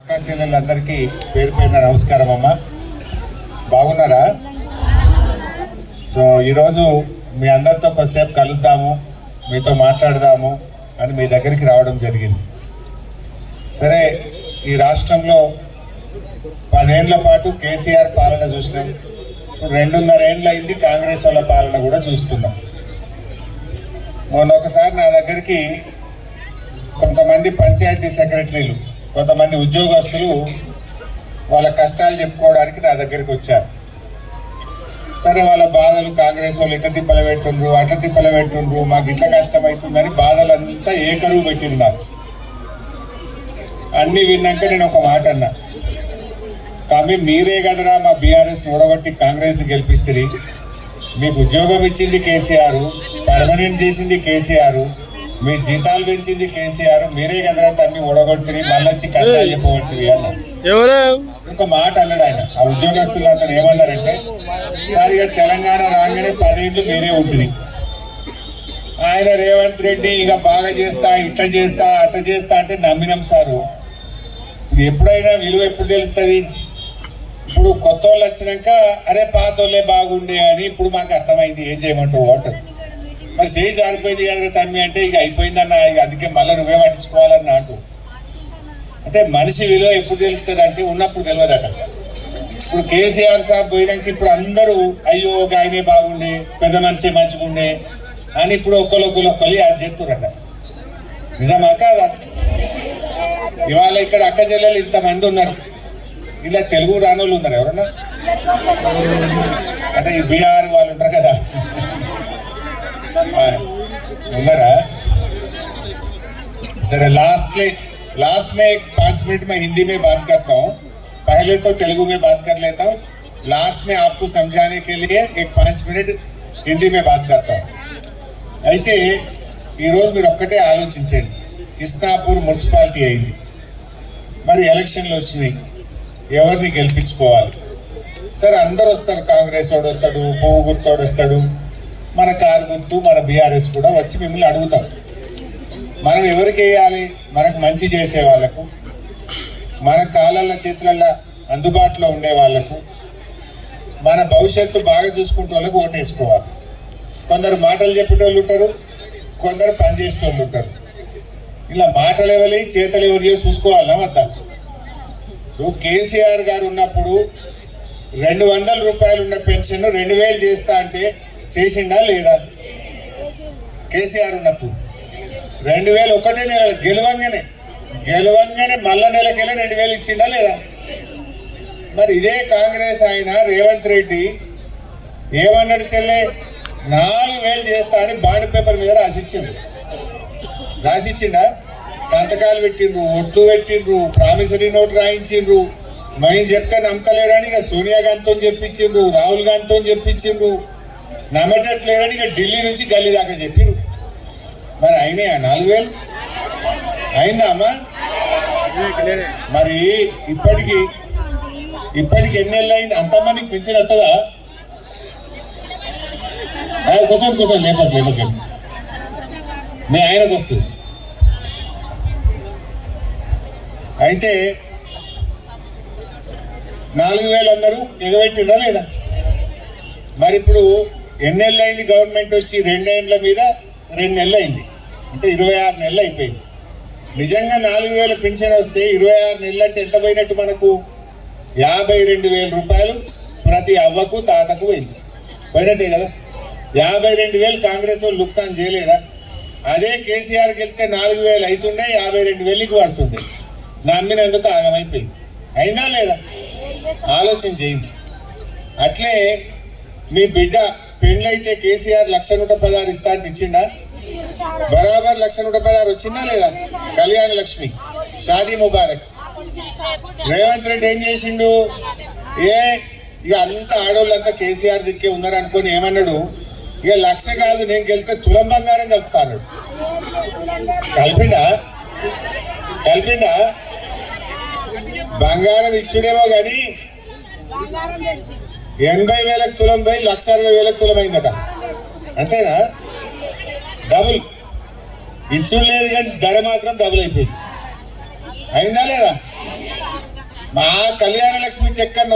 అక్క చెల్లెళ్ళందరికీ పేరు పేరున నమస్కారం అమ్మ. బాగున్నారా? సో ఈరోజు మీ అందరితో కొద్దిసేపు కలుద్దాము, మీతో మాట్లాడదాము అని మీ దగ్గరికి రావడం జరిగింది. సరే, ఈ రాష్ట్రంలో 10 ఏళ్ల పాటు కేసీఆర్ పాలన చూసినాం. ఇప్పుడు 2.5 ఏళ్ళు అయింది కాంగ్రెస్ వాళ్ళ పాలన కూడా చూస్తున్నాం. మొన్న ఒకసారి నా దగ్గరికి కొంతమంది పంచాయతీ సెక్రటరీలు, కొంతమంది ఉద్యోగస్తులు వాళ్ళ కష్టాలు చెప్పుకోవడానికి నా దగ్గరికి వచ్చారు. సరే, వాళ్ళ బాధలు కాంగ్రెస్ వాళ్ళు ఇట్లా తిప్పలు పెడుతుండ్రు, అట్లా తిప్పలు పెడుతుండ్రు, మాకు ఇట్లా కష్టమవుతుందని బాధలంతా ఏకరువు పెట్టింది నాకు. అన్నీ విన్నాక నేను ఒక మాట అన్నా, కానీ మీరే కదరా మా బీఆర్ఎస్ని ఓడగొట్టి కాంగ్రెస్ని గెలిపిస్తుంది, మీకు ఉద్యోగం ఇచ్చింది కేసీఆర్, పర్మనెంట్ చేసింది కేసీఆర్, మీ జీతాలు పెంచింది కేసీఆర్, మీరే కదరా తన్ని ఓడగొడుతుంది, మళ్ళీ వచ్చి కష్టాలు చెప్పబడుతుంది అన్న. ఒక మాట అన్నాడు ఆయన. ఆ ఉద్యోగస్తులు అతను ఏమన్నారంటే, సార్ ఇక తెలంగాణ రాగానే 10 ఏళ్ళు మీరే ఉంటుంది, ఆయన రేవంత్ రెడ్డి ఇక బాగా చేస్తా, ఇట్లా చేస్తా, అట్లా చేస్తా అంటే నమ్మినాం సారు. ఇప్పుడు ఎప్పుడైనా విలువ ఎప్పుడు తెలుస్తుంది? ఇప్పుడు కొత్త వాళ్ళు వచ్చినాక అరే పాత వాళ్ళే బాగుండే అని ఇప్పుడు మాకు అర్థమైంది, ఏం చేయమంటావు అంటారు. మరి చేయి జారిపోయింది కదా తమ్మి అంటే ఇక అయిపోయిందన్న, ఇక అందుకే మళ్ళీ నువ్వే పట్టించుకోవాలన్న అంటూ. అంటే మనిషి విలువ ఎప్పుడు తెలుస్తుంది అంటే ఉన్నప్పుడు తెలియదట. ఇప్పుడు కేసీఆర్ సాబ్ పోయినాక ఇప్పుడు అందరూ అయ్యో ఆయనే బాగుండే, పెద్ద మనిషి మంచిగుండే అని ఇప్పుడు ఒక్కరు అది చెప్తురట. నిజమా కాదా? ఇవాళ ఇక్కడ అక్క చెల్లెలు ఇంతమంది ఉన్నారు, ఇలా తెలుగు రానోళ్ళు ఉన్నారు ఎవరన్నా? అంటే ఈ బీహార్ వాళ్ళు ఉంటారు కదా, ఉన్నారా? सर लास्ट में 5 मिनट में हिंदी में बात करता हूँ, पहले तो तेलुगु में बात कर लेता हूँ, लास्ट में आपको समझाने के लिए एक 5 मिनट हिंदी में बात करता हूँ. అయితే ఈరోజు మీరు ఒక్కటే ఆలోచించండి, ఇస్నాపూర్ మున్సిపాలిటీ అయింది, మరి ఎలక్షన్లు వచ్చినాయి, ఎవరిని గెలిపించుకోవాలి? సరే అందరు వస్తారు, కాంగ్రెస్ వాడు వస్తాడు, పువ్వు గుర్తోడు వస్తాడు, మన కారు గుర్తు, మన బీఆర్ఎస్ కూడా వచ్చి మిమ్మల్ని అడుగుతాం, మనం ఎవరికి వేయాలి? మనకు మంచి చేసే వాళ్ళకు, మన కాళ్ళ చేతులలో అందుబాటులో ఉండే వాళ్ళకు, మన భవిష్యత్తు బాగా చూసుకుంటే వాళ్ళకు ఓటేసుకోవాలి. కొందరు మాటలు చెప్పేటోళ్ళు ఉంటారు, కొందరు పని చేసేటోళ్ళు ఉంటారు. ఇలా మాటలు ఎవరి చేతలు ఎవరు చేసి చూసుకోవాలన్నా వద్దా? నువ్వు కేసీఆర్ గారు ఉన్నప్పుడు 200 రూపాయలు ఉన్న పెన్షన్ 2000 చేస్తా అంటే చేసిండా లేదా? కేసీఆర్ ఉన్నప్పుడు 2000 ఒకటే నెల గెలవంగానే మళ్ళా నెలకెళ్ళి 2000 ఇచ్చిండా లేదా? మరి ఇదే కాంగ్రెస్ ఆయన రేవంత్ రెడ్డి ఏమన్నాడు? చెల్లె 4000 చేస్తా అని బాండ్ పేపర్ మీద రాసిచ్చిండా? సంతకాలు పెట్టిండ్రు, ఒట్లు పెట్టిండ్రు, ప్రామిసరీ నోట్ రాయించిండ్రు. మేము చెప్తే నమ్మకలేరని ఇక సోనియా గాంధీతో చెప్పించిండ్రు, రాహుల్ గాంధీతో చెప్పించిండ్రు, నమ్మేటట్లేరని ఇక ఢిల్లీ నుంచి గల్లీ దాకా చెప్పిరు. మరి అయినాయా 4000? అయిందా అమ్మా? మరి ఇప్పటికి ఎన్ని నెలలు అయింది? అంతమందికి పెన్షన్ వస్తుందా? కూర్చొని లేపకి మీ ఆయనకు వస్తుంది. అయితే 4000 అందరూ ఎగబెట్టిందా లేదా? మరి ఇప్పుడు ఎన్ని నెలలు అయింది గవర్నమెంట్ వచ్చి? 2 ఏళ్ల మీద 2 నెలలు అయింది, అంటే 26 నెలలు అయిపోయింది. నిజంగా 4000 పెన్షన్ వస్తే 26 నెలలు అంటే ఎంత పోయినట్టు? మనకు 52,000 రూపాయలు ప్రతి అవ్వకు తాతకు పోయినట్టే కదా. 52,000 కాంగ్రెస్ వాళ్ళు నుక్సాన్ చేయలేదా? అదే కేసీఆర్కి వెళ్తే 4,000 అవుతుండే, 52,000కి పడుతుండే. నమ్మినందుకు ఆగమైపోయింది. అయినా లేదా? ఆలోచన చేయించి. అట్లే మీ బిడ్డ పెళ్ళైతే కేసీఆర్ 1,116 ఇస్తా అంటే ఇచ్చిండా? బరాబర్ 1,116 వచ్చిందా లేదా? కళ్యాణ లక్ష్మి, షాదీ ముబారక్. రేవంత్ రెడ్డి ఏం చేసిండు? ఇక అంత ఆడోళ్ళంతా కేసీఆర్ దిక్కే ఉన్నారు అనుకొని ఏమన్నాడు? ఇక 1,00,000 కాదు, నేను గెలితే తులం బంగారం కలుపుతా అన్నాడు. కలిపిండా? బంగారం ఇచ్చుడేమో కానీ 80,000కు తులం పోయి 1,60,000కు తులం అయిందట. అంతేనా? డబుల్ ఇచ్చుడు లేదు కానీ ధర మాత్రం డబుల్ అయిపోయింది. అయిందా లేదా? మా కళ్యాణ లక్ష్మి చెక్ అన్న